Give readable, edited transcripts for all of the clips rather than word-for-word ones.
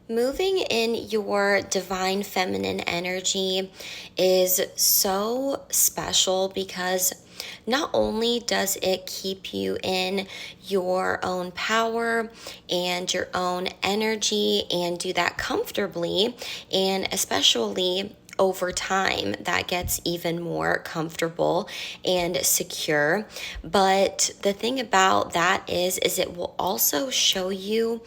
Moving in your divine feminine energy is so special because not only does it keep you in your own power and your own energy and do that comfortably, and especially over time that gets even more comfortable and secure. But the thing about that is it will also show you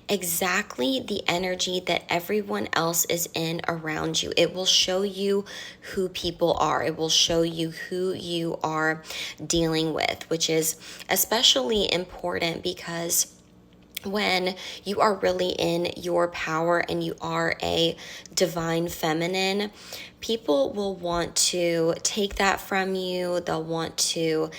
exactly the energy that everyone else is in around you. It will show you who people are. It will show you who you are dealing with, which is especially important because when you are really in your power and you are a divine feminine, people will want to take that from you. They'll want to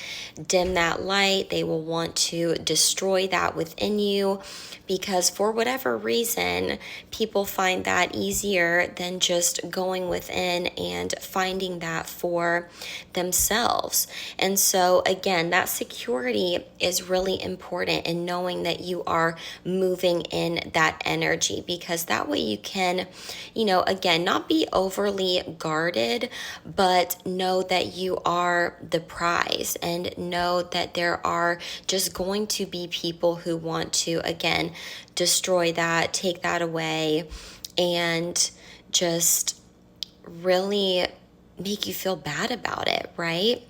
dim that light. They will want to destroy that within you because for whatever reason, people find that easier than just going within and finding that for themselves. And so again, that security is really important in knowing that you are moving in that energy, because that way you can, again, not be overly guarded, but know that you are the prize and know that there are just going to be people who want to, again, destroy that, take that away, and just really make you feel bad about it, right?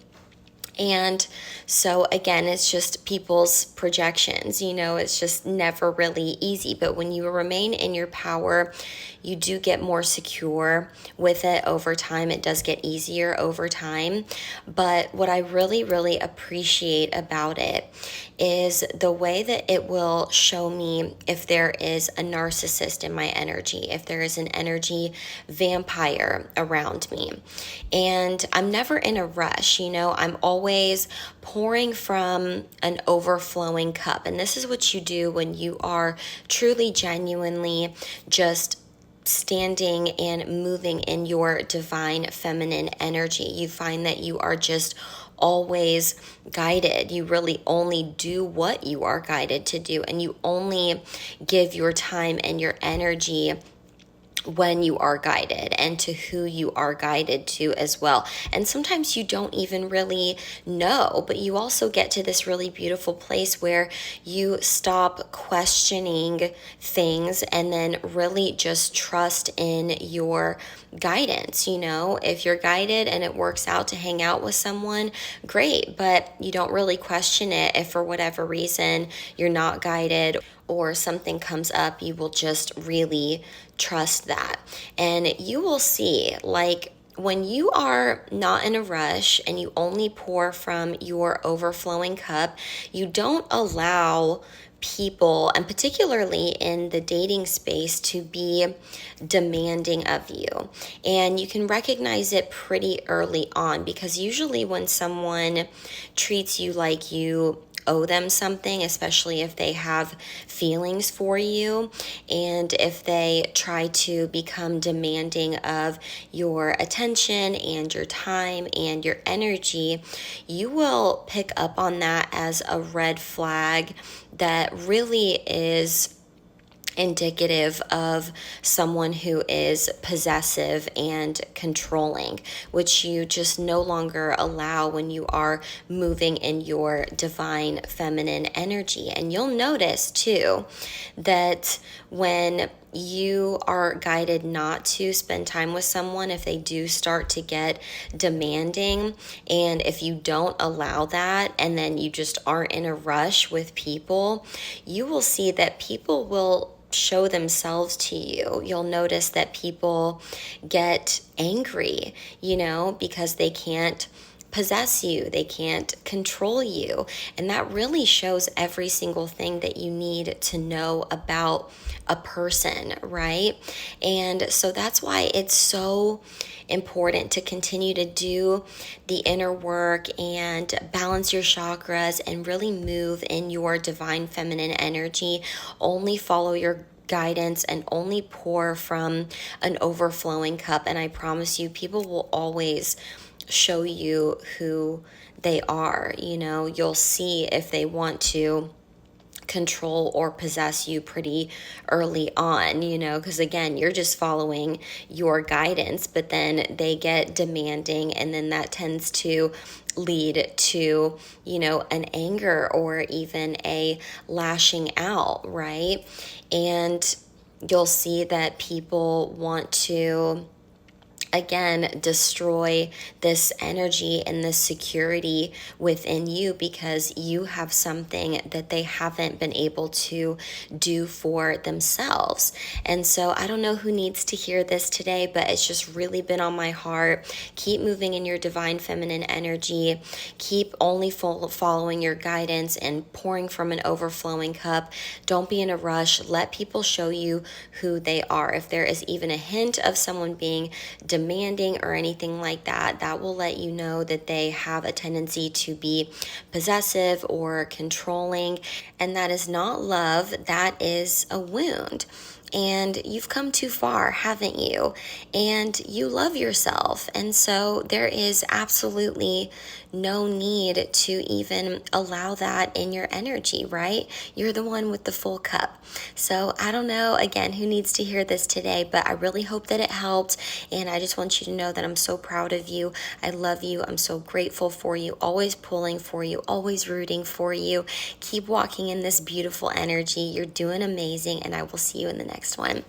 And so again, it's just people's projections, it's just never really easy. But when you remain in your power, you do get more secure with it over time. It does get easier over time. But what I really, really appreciate about it is the way that it will show me if there is a narcissist in my energy, if there is an energy vampire around me. And I'm never in a rush, I'm always pouring from an overflowing cup. And this is what you do when you are truly, genuinely just standing and moving in your divine feminine energy. You find that you are just always guided. You really only do what you are guided to do, and you only give your time and your energy when you are guided and to who you are guided to as well. And sometimes you don't even really know, but you also get to this really beautiful place where you stop questioning things and then really just trust in your guidance. If you're guided and it works out to hang out with someone, great, but you don't really question it. If for whatever reason you're not guided or something comes up, you will just really trust that. And you will see, like, when you are not in a rush and you only pour from your overflowing cup, you don't allow people, and particularly in the dating space, to be demanding of you. And you can recognize it pretty early on, because usually when someone treats you like you owe them something, especially if they have feelings for you, and if they try to become demanding of your attention and your time and your energy, you will pick up on that as a red flag that really is indicative of someone who is possessive and controlling, which you just no longer allow when you are moving in your divine feminine energy. And you'll notice too that when you are guided not to spend time with someone, if they do start to get demanding, and if you don't allow that, and then you just aren't in a rush with people, you will see that people will show themselves to you. You'll notice that people get angry, because they can't possess you, they can't control you. And that really shows every single thing that you need to know about a person, right? And so that's why it's so important to continue to do the inner work and balance your chakras and really move in your divine feminine energy. Only follow your guidance and only pour from an overflowing cup. And I promise you, people will always show you who they are. You'll see if they want to control or possess you pretty early on, because again, you're just following your guidance, but then they get demanding, and then that tends to lead to, an anger or even a lashing out, right? And you'll see that people want to again destroy this energy and this security within you because you have something that they haven't been able to do for themselves. And so I don't know who needs to hear this today, but it's just really been on my heart. Keep moving in your divine feminine energy. Keep only following your guidance and pouring from an overflowing cup. Don't be in a rush. Let people show you who they are. If there is even a hint of someone being demanding or anything like that, that will let you know that they have a tendency to be possessive or controlling, and that is not love, that is a wound. And you've come too far, haven't you? And you love yourself. And so there is absolutely no need to even allow that in your energy, right? You're the one with the full cup. So I don't know, again, who needs to hear this today, but I really hope that it helped. And I just want you to know that I'm so proud of you. I love you. I'm so grateful for you, always pulling for you, always rooting for you. Keep walking in this beautiful energy. You're doing amazing, and I will see you in the next one.